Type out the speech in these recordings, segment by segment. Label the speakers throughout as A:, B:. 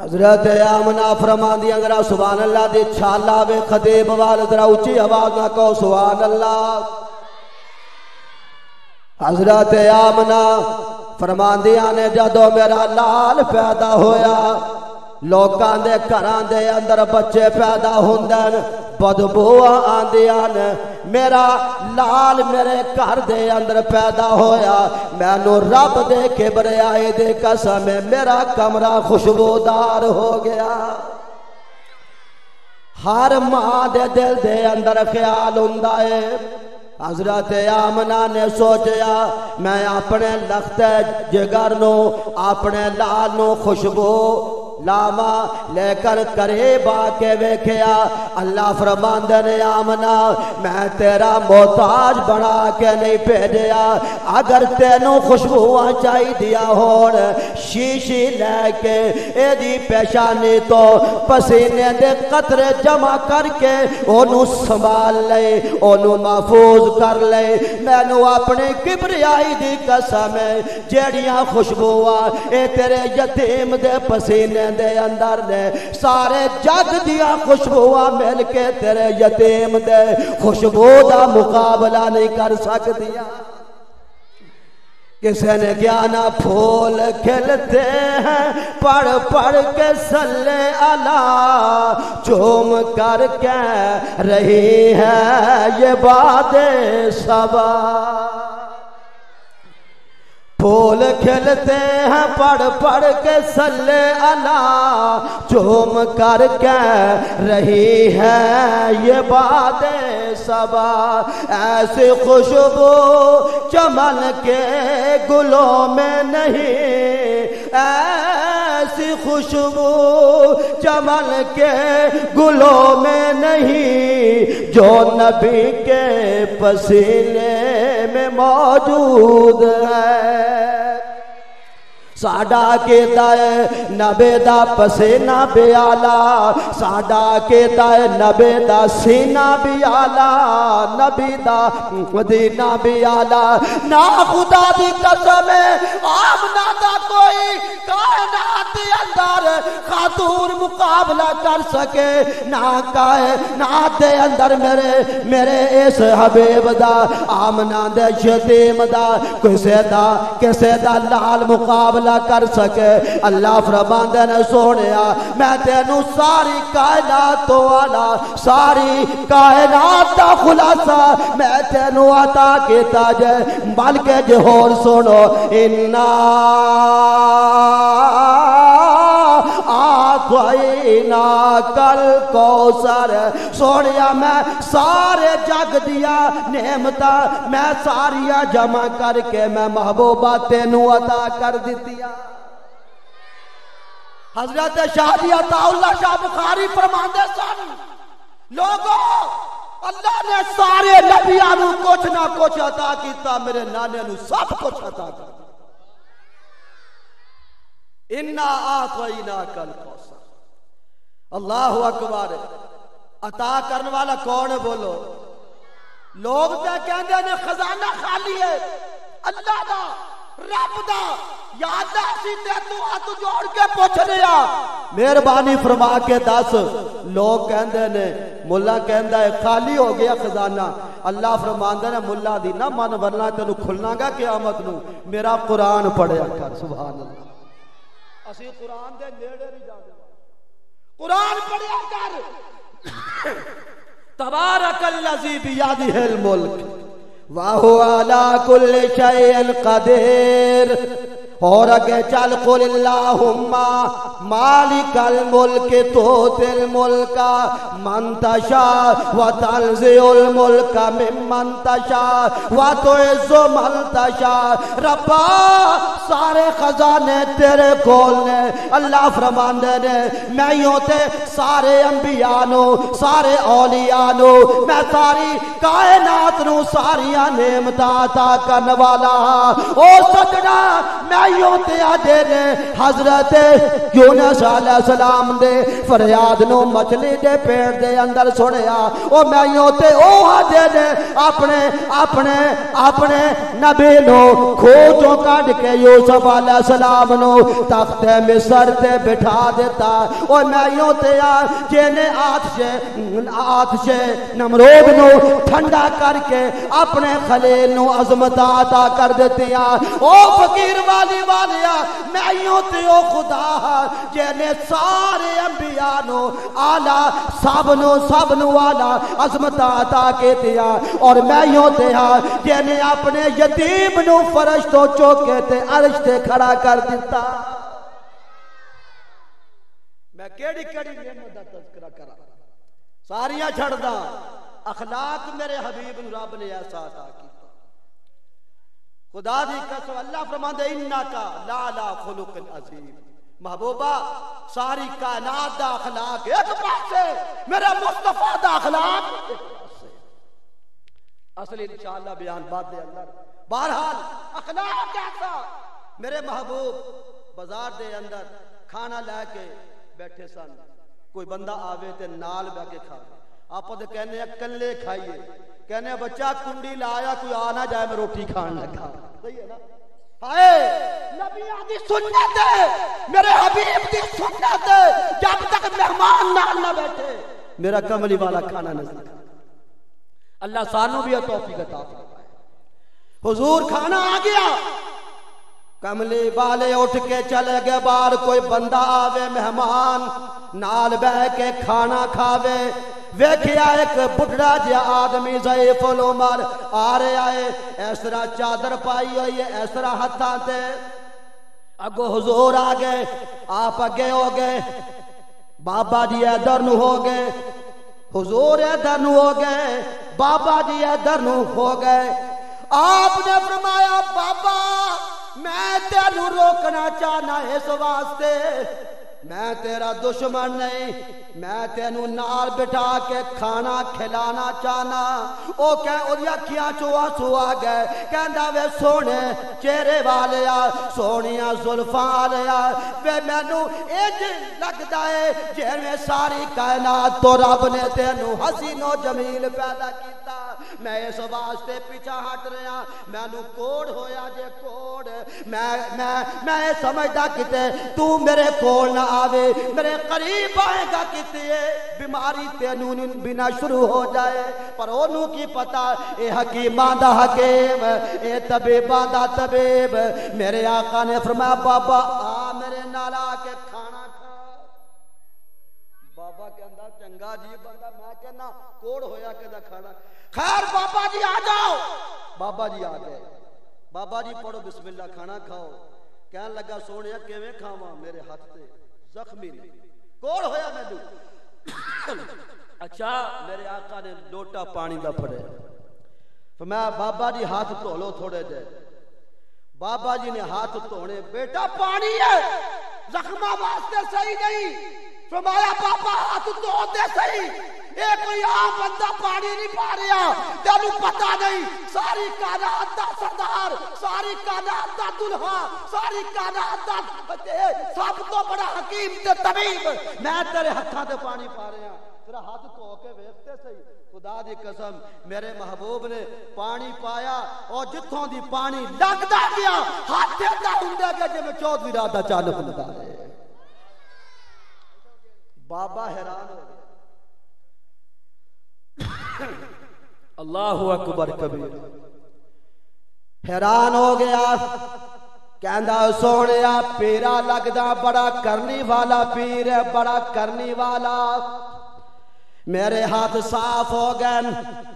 A: حضرت آمنہ فرماندی اگر سبحان اللہ دی چھالا وے خطیب وال ذرا اونچی آواز نہ کہو سبحان اللہ. حضرت آمنہ فرماندیاں نے جدو میرا لال پیدا ہویا لوکاں دے گھراں دے اندر بچے پیدا ہوندن بدبو آندیاں میرا لال میرے گھر دے اندر پیدا ہویا مینوں رب دے کبریائی دے قسم میرا کمرہ خوشبودار ہو گیا. ہر ماں دے دل دے اندر خیال ہوندا ہے. حضرت آمنہ نے سوچیا میں اپنے لخت جگر نو اپنے لال نو خوشبو لاوا لے کر قریب آ کے ویکھیا اللہ فرماندے نے آمنہ میں تیرا محتاج بنا کے نہیں بھیجیا اگر تینوں خوشبوواں چاہی دیا ہون شیشی لے کے ایدی پیشانی تو پسینے دے قطرے جمع کر کے انہوں سنبھال لے انہوں محفوظ کر لے میں نو اپنے کبریائی دی قسم جیڑیاں خوشبوواں اے تیرے یتیم دے پسینے دے اندر نے سارے جگ دیا خوشبوہ مل کے تیرے یتیم دے خوشبو دا مقابلہ نہیں کر سکتیا. کسی نے کیا نہ پھول کھلتے ہیں پڑھ پڑھ کے صلی اللہ چوم کر کے رہی ہے یہ بات صبا. پھول کھلتے ہیں پڑھ پڑھ کے صلی اللہ چوم کر کے رہی ہے یہ باد صبا. ایسی خوشبو چمن کے گلوں میں نہیں ایسی خوشبو چمن کے گلوں میں نہیں جو نبی کے پسینے میں موجود ہے. ساڈا کہتا ہے نبی دا پسینہ بھی آلہ ساڈا کہتا ہے نبی دا سینہ بھی آلہ نبی دا مدینہ بھی آلہ. نا خدا دی قسم ہے آمنہ دا کوئی کائنات دے اندر خاتون مقابلہ کر سکے نہ کائنات دے اندر میرے اس حبیب دا آمنہ دے یتیم دا کسے دا لال مقابلہ کر سکے. اللہ فرماندے نے سونیا میں تینوں ساری کائنات تو والا ساری کائنات دا خلاصہ میں تینوں عطا کیتا جے بلکہ جو ہور سنو انا آتوائنا کل کوثر. سونیا میں سارے جگ دیا نعمتہ میں ساریا جمع کر کے میں محبوبہ تینوں عطا کر دیتی. حضرت شاہ عطا اللہ شاہ بخاری فرماندے سن لوگوں اللہ نے سارے نبیانوں کچھ نہ کچھ عطا کیتا میرے نانے نو سب کچھ عطا کر دیا. انا آتوائنا کل کوثر. اللہ اکبر. عطا کرنے والا کون ہے بولو. لوگ تے کہندے نے خزانہ خالی ہے اللہ دا رب دا یاد اسی تے تو ہاتھ جوڑ کے پوچھ رہا مہربانی فرما کے دس. لوگ کہندے نے ملا کہندا ہے خالی ہو گیا خزانہ. اللہ فرماندا ہے ملا دی نہ من ورنہ تینوں کھلنا گا قیامت نو. میرا قرآن پڑھیا کر سبحان اللہ. اسی قرآن دے نیڑے نہیں جاندے قرآن پڑھیا کر. تبارک الذی بیدہ الملک وَهُوَ عَلَىٰ كُلِّ شَيْءٍ قَدِيرٌ. اور اگے چل قل اللہم مالک الملک تؤتی الملک من تشاء وتنزع الملک ممن تشاء وتعز من تشاء. ربا سارے خزانے تیرے کول نے. اللہ فرماندے نے میں ہوتے سارے انبیاء نو سارے اولیاء نو میں ساری کائنات نو ساریاں نعمتاں عطا کرنے والا. او سجنا میں میوں تے آجے نے حضرت یونس علیہ السلام دے فریاد نو مچھلی دے پیڑ دے اندر سنیا او میوں تے او آجے نے اپنے نبی نو کھوجوں کاٹ کے یوسف علیہ السلام نو تخت مصر تے بٹھا دیتا او میوں تے آجے نے آتش نمرود نو ٹھنڈا کر کے اپنے خلیل نو عظمت عطا کر دیتی او فقیر والی والیا میوں تے او خدا جینے سارے انبیاء نو آلہ سب نو آلہ عظمت عطا کے دیا اور میوں تے جینے اپنے یتیم نو فرش تو چوکے تے عرش تے کھڑا کر دیتا میں کیڑی نعمت دا تذکرہ کرا ساریاں چھڑ دا اخلاق میرے حبیب رب نے ایسا عطا کیتا خدا دی قسم اللہ فرماندے انکا لا خلق عظیم محبوبہ ساری کائنات دا اخلاق ایک پاسے میرے مصطفیٰ دا اخلاق ایک پاسے اصلی انشاءاللہ بیان بات دے اندر بہرحال اخلاق کیسا میرے محبوب بازار دے اندر کھانا لے کے بیٹھے سن کوئی بندہ آوے تے نال بہ کے کھا آپ تو کہنے ہیں کلے کھائیے کہنے ہیں بچہ کنڈی لایا کوئی آنا جائے میں روٹی کھان لگا صحیح ہے نا ہائے نبی آدھی سنت ہے میرے حبیب دی سنت ہے جب تک مہمان نال نہ بیٹھے میرا کملی والا کھانا نہ سکھا اللہ سانو بھی توفیق عطا فرمائے حضور کھانا آ گیا کملی والے اٹھ کے چلے گئے باہر کوئی بندہ آوے مہمان نال بہ کے کھانا کھاوے ویکھیا ایک بڑھڑا جہا آدمی ضعیف العمر آ رہے آئے اس طرح چادر پائی ہوئی ہے اس طرح ہتھاں تے اگو حضور آ گئے آپ اگے ہو گئے بابا جی ادھر نو ہو گئے حضور ادھر نو ہو گئے بابا جی ادھر نو ہو گئے آپ نے فرمایا بابا میں تینو روکنا چاہنا اس واسطے میں تیرا دشمن نہیں میں تینو نال بٹھا کے کھانا کھلانا چاہنا او اکھیاں چوں آنسو آ گئے کہندا وے سونے چہرے والیا سونیاں زلفاں والیا وے مینوں انج لگدا ہے جویں ساری کائنات تو رب نے تینو حسین و جمیل پیدا کیتا میں اس واسطے پیچھے ہٹ رہا مینوں کوڑ ہویا جے کوڑ میں سمجھدا کتے تو میرے کول نہ آوے میرے قریب آئے گا کتے بیماری تینوں بنا شروع ہو جائے پر انہوں کی پتا اے حکیماں دا حکیم اے طبیباں دا طبیب میرے آقا نے فرمایا بابا آ میرے نال آ کے کھانا کھا بابا کے اندر چنگا جی بندہ میں کہنا کوڑ ہویا کہ کھانا خیر بابا جی آ جاؤ بابا جی آ گئے بابا جی پڑھو بسم اللہ کھانا کھاؤ کہنے لگا سونے کیویں کھاواں میرے ہاتھ تے زخمی نہیں کوڑ ہویا میں اچھا میرے آقا نے لوٹا پانی دا پھڑے فرمایا بابا جی ہاتھ دھو لو تھوڑے دے بابا جی نے ہاتھ دھونے بیٹا پانی ہے زخمہ واسطے صحیح نہیں فرمایا بابا ہاتھ دھو دے صحیح اے کوئی عام بندہ پانی نہیں پا رہا تینوں پتہ نہیں ساری کائنات دا سردار ساری کائنات دا دلہا ساری کائنات دا سب تو بڑا حکیم تے طبیب میں تیرے ہتھاں تے پانی پا رہا تیرا ہاتھ دھو کے ویکھتے صحیح خدا دی قسم میرے محبوب نے پانی پایا اور جتھوں دی پانی لگدا گیا ہاتھ دا ہوندا گیا جے میں چودھویں رات دا چالو ہوندا ہے بابا حیران ہو گیا اللہ اکبر کبیر حیران ہو گیا کہندا سونیا پیرا لگدا بڑا کرنی والا پیر ہے بڑا کرنی والا میرے ہاتھ صاف ہو گئے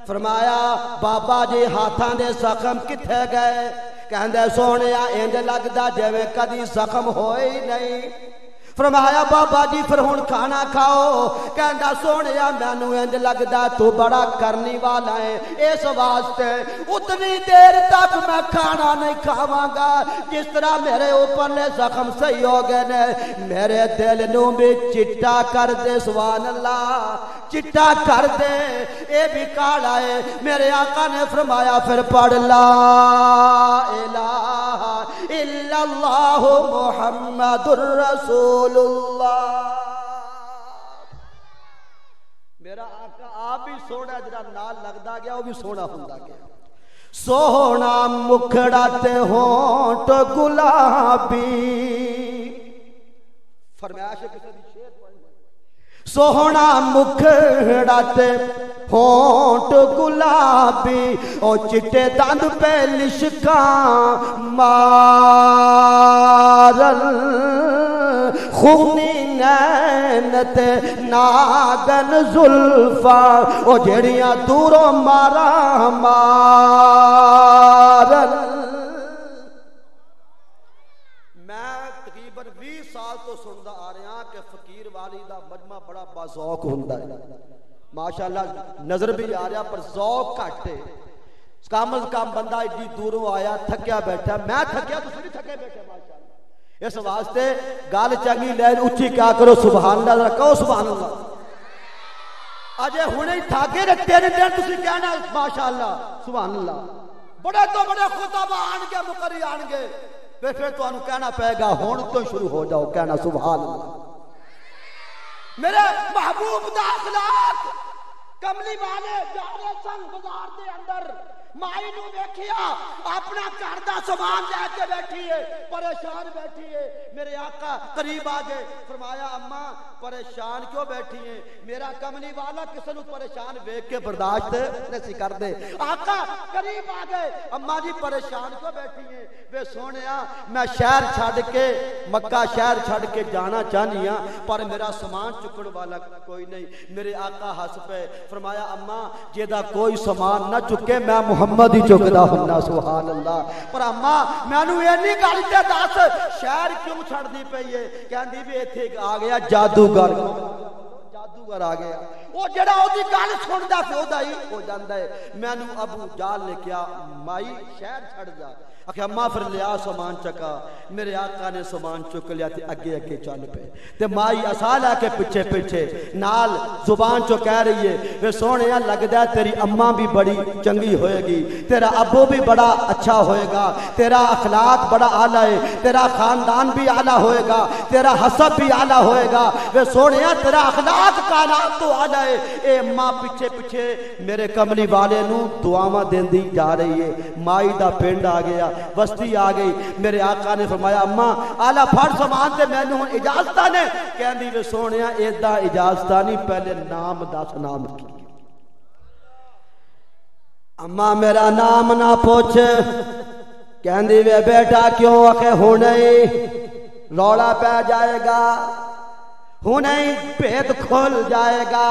A: فرمایا بابا جی ہاتھاں دے زخم کتھے گئے کہندے سونیا انج لگدا جویں کدی زخم ہوئے ہی نہیں فرمایا بابا جی پھر ہن کھانا کھاؤ کہندا سونیا مینوں انج لگدا تو بڑا کرنی والا ہے اس واسطے اتنی دیر تک میں کھانا نہیں کھاواں گا جس طرح میرے اوپرلے زخم صحیح ہو گئے نے میرے دل نوں بھی چٹا کر دے سبحان اللہ چٹا کر دے اے بھی کالا ہے میرے آقا نے فرمایا پھر پڑھ لا الہ الا اللہ محمد الرسول اللہ۔ میرا آقا آپ بھی سونا جڑا نال لگدا گیا وہ بھی سونا ہوندا گیا۔ سونا مکھڑا تے ہونٹ گلابی، فرمائش ہے کسی دی شعر پڑھنا، سونا مکھڑا تے ہونٹ گلابی، او چٹے دند پہ لشکاں مارل، خونی نینت ناگن زلفاں او جڑیاں دوروں مارا مارل۔ میں تقریباً 20 سال تو سندا آ رہا کہ فقیر والی دا مجمع بڑا باذوق ہوندا ہے، ماشاءاللہ نظر بھی آ رہا پر ذوق گھٹ ہے۔ کم از کم بندہ ایڈی دوروں آیا تھکیا بیٹھا، میں تھکیا تو نہیں تھکے بیٹھے ماشاءاللہ۔ اس واسطے گل چنگی لین اچھی کیا کرو سبحان اللہ، ذرا کہو سبحان اللہ۔ اجے ہنے تھاکے نے 3 دن تسی کہنا ماشاءاللہ سبحان اللہ۔ بڑے تو بڑے خطب آن گے مقرری آن گے، پھر تانوں کہنا پے گا ہن تو شروع ہو جاؤ کہنا سبحان اللہ۔ میرے محبوب دا اخلاق کملی والے جا رہے سن بازار دے اندر، مائی نو ویکھیا اپنا گھر دا سامان لے کے بیٹھی ہے، پریشان بیٹھی ہے۔ میرے آقا قریب آ گئے، فرمایا اماں پریشان کیوں بیٹھی ہیں؟ میرا کملی والا کسی نو پریشان ویکھ کے برداشت نہیں کر دے۔ آقا قریب آ گئے، اماں جی پریشان کیوں بیٹھی ہیں؟ وے سونیا میں شہر چھڈ کے مکہ شہر چھڈ کے جانا چاہنی ہاں پر میرا سامان چکن والا کوئی نہیں۔ میرے آقا ہس پے، فرمایا اماں جیدا کوئی سامان نہ چکے میں محمد ہی چکدا ہوندا سبحان اللہ۔ پر اماں مینوں اینی گل تے دس شہر کیوں چھڑدی پئی ہے؟ کہندی بھی ایتھے آ گیا جادوگر، جادوگر آ گیا، وہ جڑا او دی گل سندا سی او دا ہی ہو جاندا ہے۔ مینوں ابو جال نے کہا مائی شہر چھڑ جا، آخر اماں پھر لیا سامان چکا۔ میرے آقا نے سامان چک لیا تے اگے اگے چل پے تے مائی اصا لے کے پیچھے پیچھے نال زبان چو کہہ رہی ہے وے سونیا لگدا ہے تیری اماں بھی بڑی چنگی ہوئے گی، تیرا ابو بھی بڑا اچھا ہوئے گا، تیرا اخلاق بڑا اعلیٰ ہے، تیرا خاندان بھی اعلیٰ ہوئے گا، تیرا حسب بھی اعلیٰ ہوئے گا، وے سونیا تیرا اخلاق کائنات تو اعلیٰ ہے۔ اے اماں پیچھے پیچھے میرے کملی والے نو دعاواں دیندی جا رہی ہے۔ مائی دا پنڈ آ گیا، بستی آ گئی۔ میرے آقا نے فرمایا اماں آلہ پھڑ سامان تے مینوں ہن اجازتاں نے؟ کہندی وے سونیا ایدا اجازتاں نہیں، پہلے نام دس نام کی۔ اماں میرا نام نہ پوچھ، کہندی وے بیٹا کیوں؟ آخے ہونے رولا پہ جائے گا، ہونے بھید کھل جائے گا۔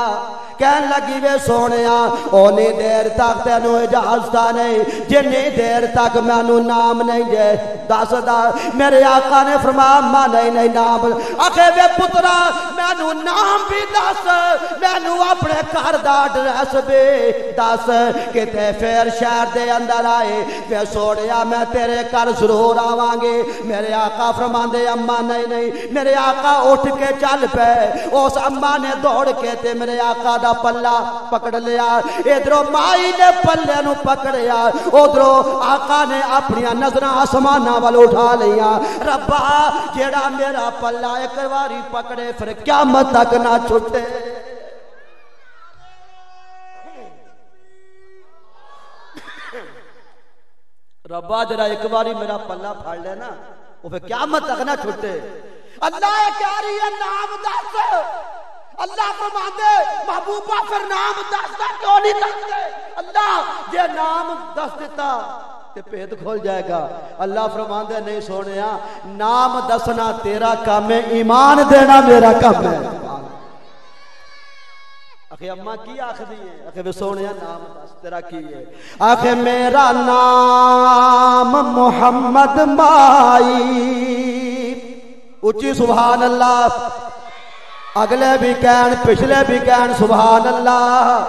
A: کہن لگی وے سونیا اونی دیر تک تینوں اجازت نہیں جنی دیر تک مینوں نام نہیں دے دس دا۔ میرے آقا نے فرمایا ماں نہیں نام آخے وے پترا مینوں نام بھی دس، مینوں اپنے گھر دا ایڈریس بھی دس کتے پھر شہر دے اندر آئے وے سونیا میں تیرے گھر ضرور آواں گے۔ میرے آقا فرماندے اماں نہیں۔ میرے آقا اٹھ کے چل پے، اس اماں نے دوڑ کے تے میرے آقا دا پلہ پکڑ لیا، ادھروں مائی نے پلے نو پکڑیا، ادھروں آقا نے اپنی نظراں آسماناں وال اٹھا لیا۔ ربا جیڑا میرا پلہ ایک واری پکڑے پھر قیامت تک نہ چھٹے۔ ربا جڑا ایک باری میرا پلہ پھڑ لے نا وہ پھر قیامت تک نہ چھٹے۔ اللہ کہہ رہی ہے نام دس، اللہ فرماندے محبوبہ پھر نام دستا کیوں نہیں دستے؟ اللہ جے نام دس دیتا تے پیت کھول جائے گا۔ اللہ فرماندے نہیں سونیا نام دسنا تیرا کام ہے، ایمان دینا میرا کام ہے۔ آخے اماں کی آخری ہے؟ آخے سونیا نام دس تیرا کی ہے؟ آخے میرا نام محمد مائی، اچھی سبحان اللہ، اگلے بھی کہن پچھلے بھی کہن سبحان اللہ۔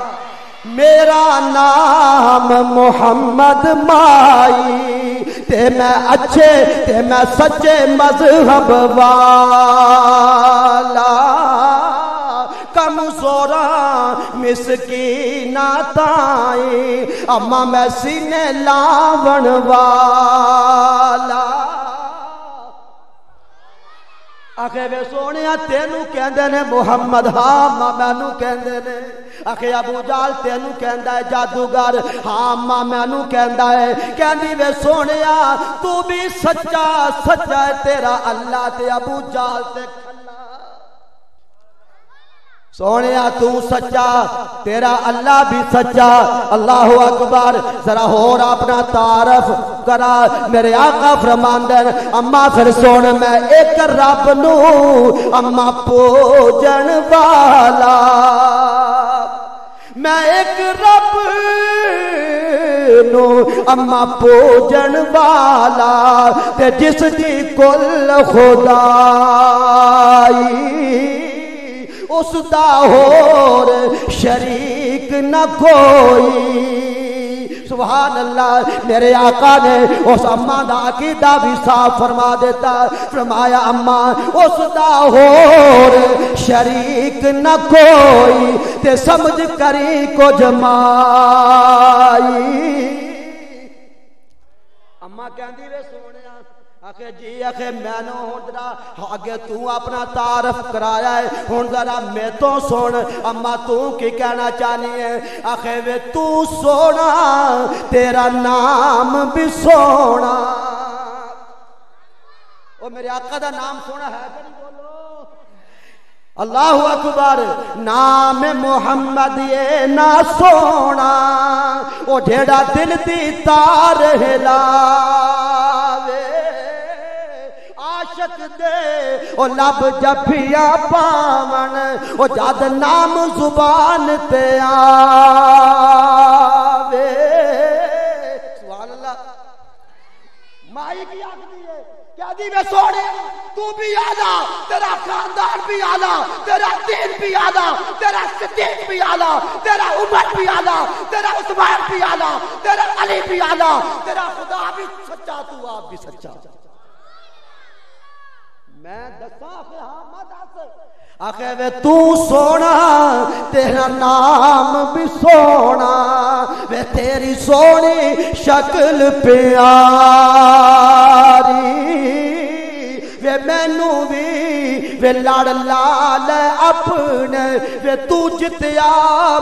A: میرا نام محمد مائی تے میں اچھے تے میں سچے مذہب والا، کمزوراں مسکیناں تائیں اما میں سینے لاون والا۔ آخے وے سونے تینو کہندے نے محمد، ہاں ماں مینو کہندے نے۔ آخے ابو جال تینو کہندا ہے جادوگر، ہاں ماں مینو کہندا ہے۔ کہندی وے سونے تو بھی سچا سچا ہے تیرا اللہ تے ابو جال تے کھلا۔ سونے تو سچا تیرا اللہ بھی سچا۔ اللہ اکبر۔ ذرا ہور اپنا تعارف کرا۔ میرے آقا فرماندے اما پھر سن میں ایک رب نو اما پوجن والا، میں ایک رب نو اما پوجن والا تے جس دی کل خدائی اس دا ہور شریک نہ کوئی۔ سبحان اللہ۔ میرے آقا نے اس اماں دا عقیدہ بھی صاف فرما دیتا، فرمایا اماں اس دا ہور شریک نہ کوئی تے سمجھ کری کو جمائی۔ اماں کہندی وے سونیا آخے جی آخے میں نو ہون ذرا آگے تو اپنا تعارف کرایا ہے، ہون ذرا میں تو سن اما تو کی کہنا چاہنی ہے؟ آخے وے تو سونا تیرا نام بھی سونا۔ او میرے آقا دا نام سونا ہے کہ نہیں بولو؟ اللہ اکبر۔ نام محمد یہ نہ سونا او جیڑا دل دی تار ہلاوے، عاشق دے او لب جفیا پاون او جد نام زبان تے آوے۔ سبحان اللہ۔ مائی کی آخری ہے کیا دی میں سوڑے تو بھی آلہ، تیرا خاندان بھی آلہ، تیرا دین بھی آلہ، تیرا صدیق بھی آلہ، تیرا عمر بھی آلہ، تیرا عثمان بھی آلہ، تیرا علی بھی آلہ، تیرا خدا بھی سچا، تو آپ بھی سچا۔ میں دساں کہ ہاں مت دس آخے وے تو سونا تیرا نام بھی سونا، وے تیری سونی شکل پیاری، وے مینو بھی وے لڑ لال اپنے، وے تو جتیا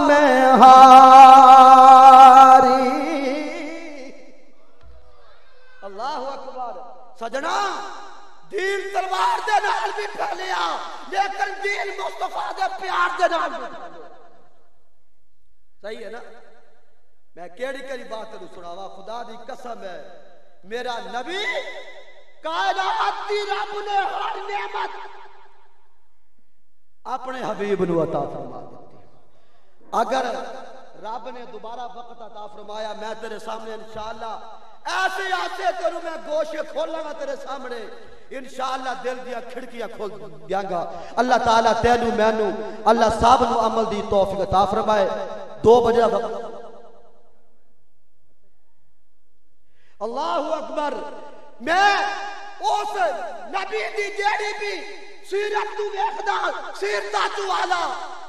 A: میں ہاری۔ اللہ اکبر۔ سجنا دین تلوار دے نال بھی پھیلیا لیکن دین مصطفیٰ دے پیار دے نال بھی پھیلیا۔ صحیح ہے نا؟ میں کیڑی بات تینوں سناوا، خدا دی قسم ہے میرا نبی کائنات دی رب نے ہر نعمت اپنے حبیب نو عطا فرما دیتی۔ اگر رب نے دوبارہ وقت عطا فرمایا میں تیرے سامنے انشاءاللہ ایسے آتے کروں، میں گوشے کھولاں گا تیرے سامنے انشاءاللہ، دل دیا کھڑکیاں کھول دیاں گا۔ اللہ تعالیٰ تینو مینو اللہ صاحب نو عمل دی توفیق عطا فرمائے۔ 2 بجے وقت۔ اللہ اکبر۔ میں اس نبی دی جیڑی بھی سیرت تو ویکھدا سیرتا تو آلہ،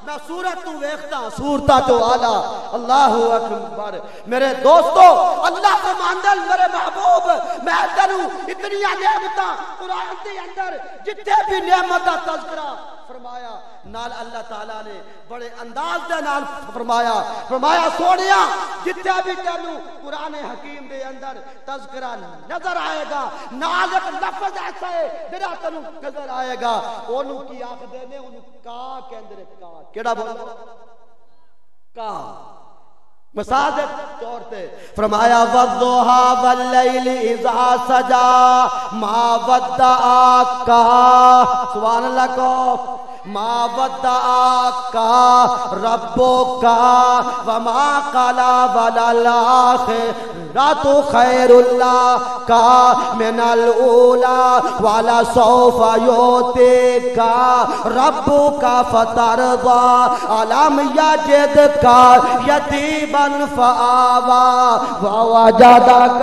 A: میں صورت تو ویکھدا صورتا تو آلہ۔ اللہ اکبر۔ میرے دوستو اللہ فرماندل میرے محبوب میں تینوں اتنی نعمتاں قرآن دے اندر جتنے بھی نعمت دا تذکرہ فرمایا نال اللہ تعالیٰ نے بڑے انداز دے نال فرمایا سونیا جتنے بھی تینوں قرآن حکیم دے اندر تذکرہ نظر آئے گا نال ایک لفظ ایسا ہے جڑا تینوں نظر آئے گا، اونوں کی آکھدے نے اونوں کا کہندے نے۔ کا کیڑا بولا؟ کا۔ مثال دے طور تے فرمایا والضحى واللیل اذا سجا ما ودعک، سبحان اللہ کو، ما ودعک ربک وما قلى وللآخرۃ خیر لک من الاولی ولسوف یؤتیک ربک فترضی الم یجدک یتیما فآوی ووجدک